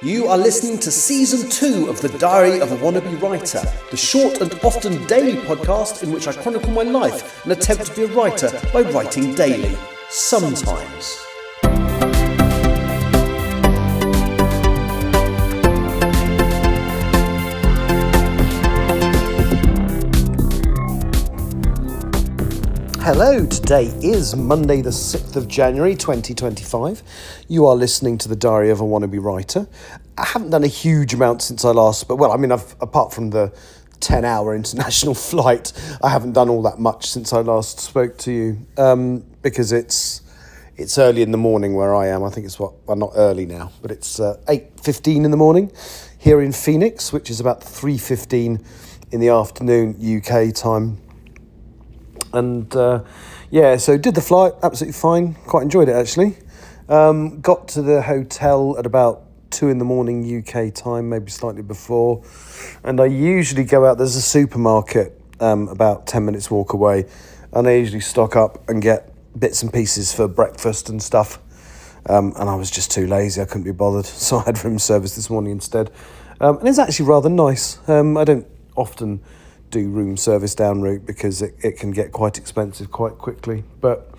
You are listening to Season 2 of The Diary of a Wannabe Writer, the short and often daily podcast in which I chronicle my life and attempt to be a writer by writing daily. Sometimes. Hello, today is Monday the 6th of January 2025. You are listening to The Diary of a Wannabe Writer. I haven't done a huge amount since I last spoke. Well, I mean, apart from the 10-hour international flight, I haven't done all that much since I last spoke to you because it's early in the morning where I am. I think it's not early now, but it's 8:15 in the morning here in Phoenix, which is about 3:15 in the afternoon UK time. And so did the flight, absolutely fine, quite enjoyed it actually. Got to the hotel at about 2 in the morning UK time, maybe slightly before. And I usually go out, there's a supermarket about 10 minutes walk away, and I usually stock up and get bits and pieces for breakfast and stuff. And I was just too lazy, I couldn't be bothered, so I had room service this morning instead. And it's actually rather nice. I don't often do room service down route because it can get quite expensive quite quickly, but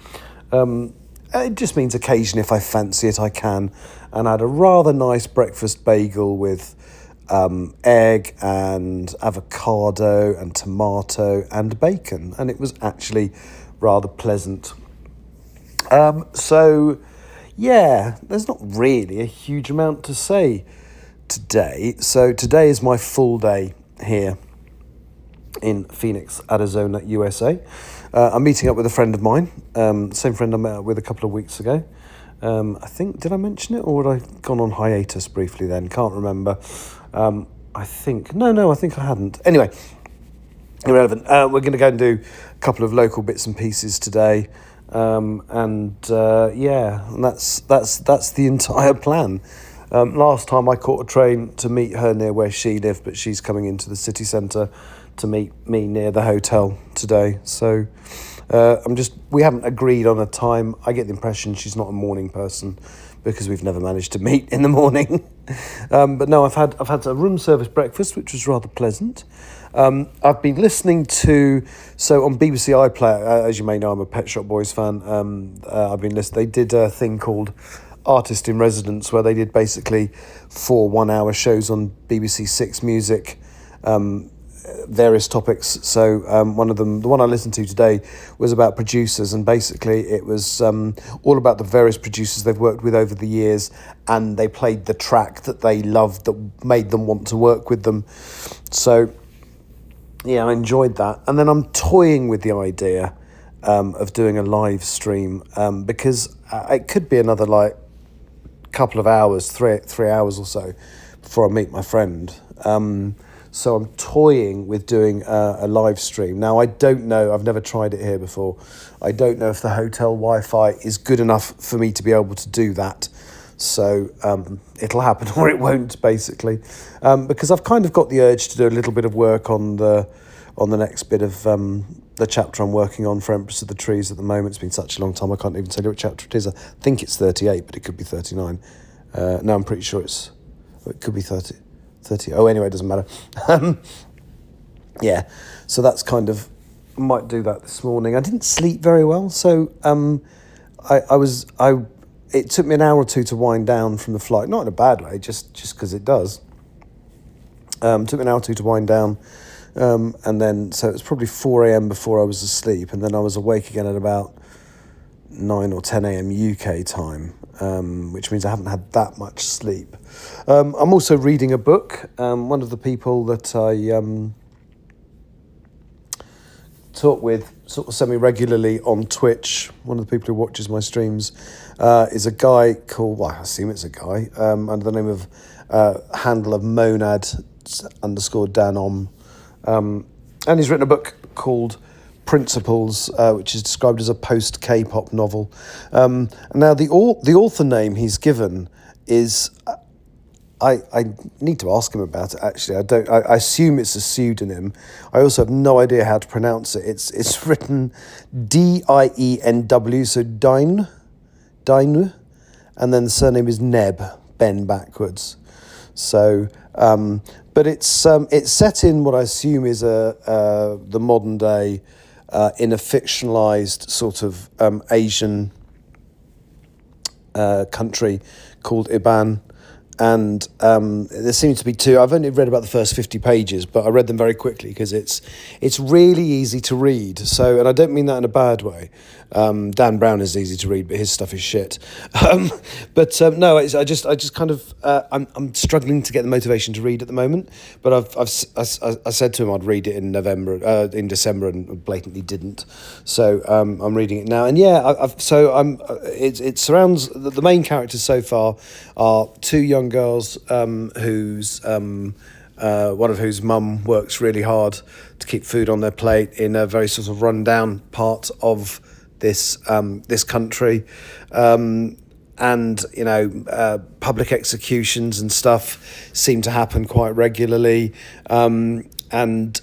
it just means occasionally if I fancy it I can. And I had a rather nice breakfast bagel with egg and avocado and tomato and bacon, and it was actually rather pleasant. There's not really a huge amount to say today. So today is my full day here in Phoenix, Arizona, USA. I'm meeting up with a friend of mine, the same friend I met up with a couple of weeks ago. I think, did I mention it, or had I gone on hiatus briefly then? Can't remember. I think I hadn't. Anyway, irrelevant. We're going to go and do a couple of local bits and pieces today. And that's the entire plan. Last time I caught a train to meet her near where she lived, but she's coming into the city centre to meet me near the hotel today. So we haven't agreed on a time. I get the impression she's not a morning person because we've never managed to meet in the morning. But no, I've had a room service breakfast, which was rather pleasant. I've been listening to, so on BBC iPlayer, as you may know, I'm a Pet Shop Boys fan. I've been listening. They did a thing called Artist in Residence, where they did basically 4 one-hour shows on BBC Six Music, various topics. So one of them, the one I listened to today, was about producers, and basically it was all about the various producers they've worked with over the years, and they played the track that they loved that made them want to work with them. So yeah, I enjoyed that. And then I'm toying with the idea of doing a live stream because it could be another couple of hours, three hours or so before I meet my friend. So I'm toying with doing a live stream. Now, I don't know, I've never tried it here before. I don't know if the hotel Wi-Fi is good enough for me to be able to do that. So it'll happen or it won't, basically. Because I've kind of got the urge to do a little bit of work on the next bit of the chapter I'm working on for Empress of the Trees at the moment. It's been such a long time, I can't even tell you what chapter it is. I think it's 38, but it could be 39. No, I'm pretty sure it could be 30. Oh, anyway, it doesn't matter. So that's kind of, I might do that this morning. I didn't sleep very well, so it took me an hour or two to wind down from the flight. Not in a bad way, just because it does. Took me an hour or two to wind down, and then, so it was probably 4 a.m. before I was asleep, and then I was awake again at about 9 or 10 a.m. UK time, which means I haven't had that much sleep. I'm also reading a book. One of the people that I talk with sort of semi-regularly on Twitch, one of the people who watches my streams, is a guy called, well, I assume it's a guy, under the name of handle of Monad_Danom. And he's written a book called Principles, which is described as a post-K-pop novel. Now, the author name he's given is... I need to ask him about it, actually. I assume it's a pseudonym. I also have no idea how to pronounce it. It's written Dienw, so Dienw, and then the surname is Neb, Ben backwards. So, but it's set in what I assume is the modern day, in a fictionalized sort of Asian country called Iban. And there seems to be two. I've only read about the first 50 pages, but I read them very quickly because it's really easy to read. So, and I don't mean that in a bad way. Dan Brown is easy to read, but his stuff is shit. No, I just kind of I'm struggling to get the motivation to read at the moment. But I said to him I'd read it in in December, and blatantly didn't. So I'm reading it now, and yeah, it surrounds the main characters so far are two young girls whose one of whose mum works really hard to keep food on their plate in a very sort of run-down part of this country, and public executions and stuff seem to happen quite regularly, and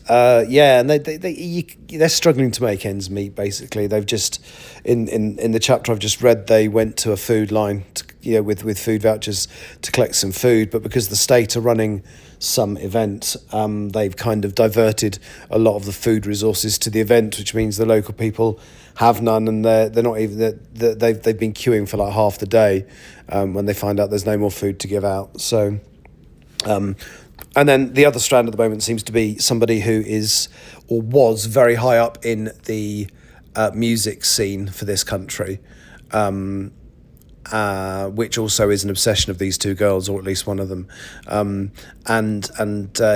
they're struggling to make ends meet. Basically, they've just in the chapter I've just read, they went to a food line with food vouchers to collect some food, but because the state are running some event, they've kind of diverted a lot of the food resources to the event, which means the local people have none, and they're not even they've been queuing for like half the day when they find out there's no more food to give out. So and then the other strand at the moment seems to be somebody who is or was very high up in the music scene for this country, which also is an obsession of these two girls, or at least one of them, and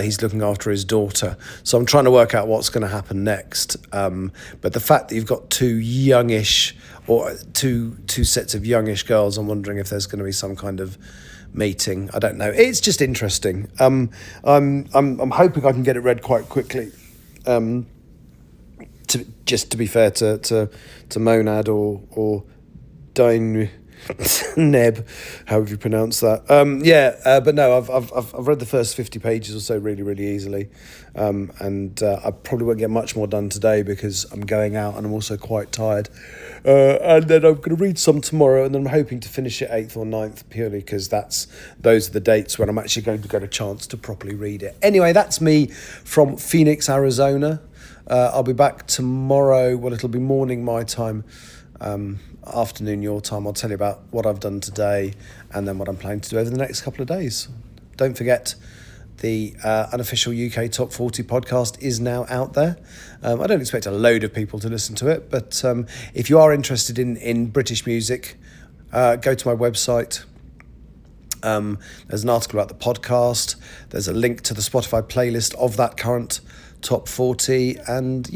he's looking after his daughter. So I'm trying to work out what's going to happen next. But the fact that you've got two youngish, or two sets of youngish girls, I'm wondering if there's going to be some kind of meeting. I don't know. It's just interesting. I'm hoping I can get it read quite quickly. To be fair to Monad or Dienw Neb, however you pronounce that. But no, I've read the first 50 pages or so really, really easily, and I probably won't get much more done today because I'm going out and I'm also quite tired. And then I'm going to read some tomorrow, and then I'm hoping to finish it 8th or 9th, purely because those are the dates when I'm actually going to get a chance to properly read it. Anyway, that's me from Phoenix, Arizona. I'll be back tomorrow. Well, it'll be morning my time, afternoon your time. I'll tell you about what I've done today and then what I'm planning to do over the next couple of days. Don't forget, the unofficial UK Top 40 podcast is now out there. I don't expect a load of people to listen to it, but if you are interested in British music, go to my website. There's an article about the podcast. There's a link to the Spotify playlist of that current Top 40. And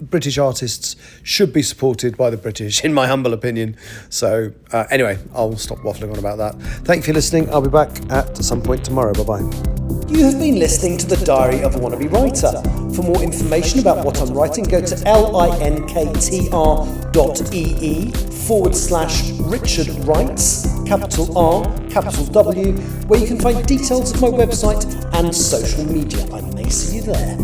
British artists should be supported by the British, in my humble opinion. So anyway, I'll stop waffling on about that. Thank you for listening. I'll be back at some point tomorrow. Bye-bye. You have been listening to The Diary of a Wannabe Writer. For more information about what I'm writing, go to linktr.ee/Richard Writes, capital R, capital W, where you can find details of my website and social media. I may see you there.